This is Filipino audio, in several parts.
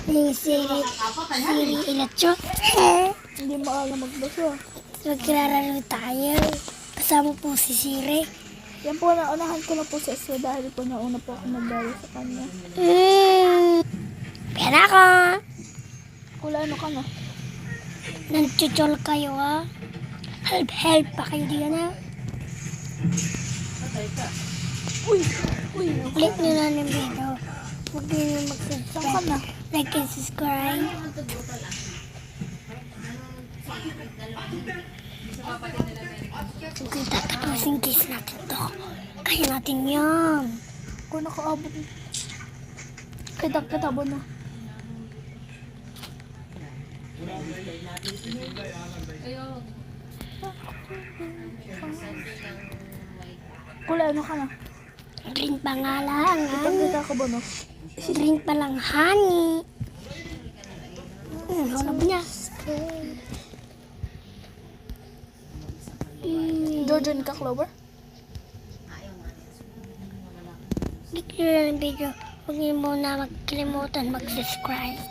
Ni Siri Ilacho. Hindi mo alam magbasa. Maglalaro tayo. Kasama po si Siri. Yan po, naunahan ko na po si Esra dahil po nauna po ako nagdalo sa kanya. Pera ka. Kula, ano ka na? Nanchuchol kayo ha. Help pa kayo diyan ha. Uy! Click nyo na ng video. Huwag nyo Saan ka mag-subscribe. na? Like and subscribe. Hindi tatapusin case natin to. Kaya natin yan. Kung nakaabot. Kita mo na. Kula, ano ka na? Drink pa nga lang, honey. Kita ka ba no? Drink pa lang, honey. Hulog niya. Georgian ka, Clover? Click nyo na ng video. Huwag nyo muna magkalimutan mag-subscribe.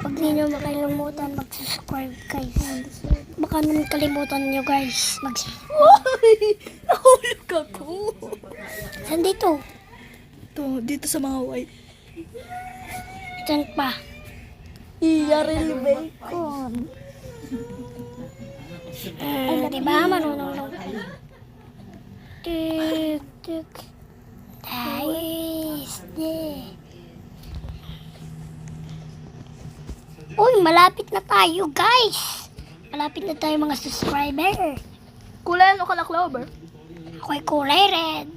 Huwag nyo makalimutan mag-subscribe, guys. Baka naman kalimutan nyo, guys. Uy! Nahulog ako! Saan dito? Ito, dito sa mga white. Saan pa? Iyaril bacon. Diba? Marunong lang. Tuk, tuk. Nice. Uy, malapit na tayo, guys. Malapit na tayo mga subscriber. Kulay, ano ka na, Clover? Ako'y kulay red.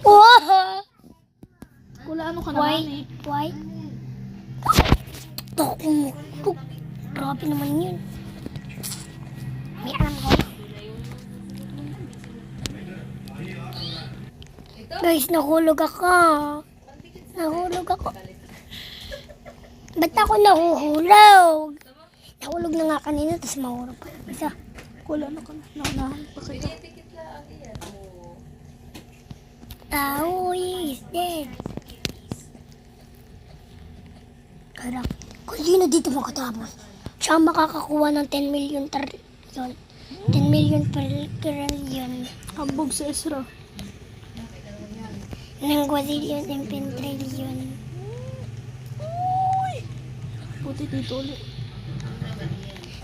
Wow! Kulay, ano ka na, White. White. Tok. Grabe naman yun. May alam ko. Guys, nahulog ako. Ba't ako nahuhulog? Nahulog na nga kanina, tapos mahulog pa. Isa. Kulay, ano ka na? Naunahan pa kita. Tao is dead. Karang. Kung sino dito makatapos, siya ang makakakuha ng 10 million trillion. 10 million trillion. Hambog si Ezra. Ng quadrillion and pentrillion. Puti dito ulit.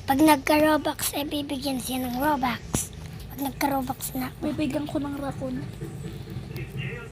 Pag nagka-Robux, bibigyan siya ng Robux. Pag nagka-Robux na. Bibigyan ko ng raccoon.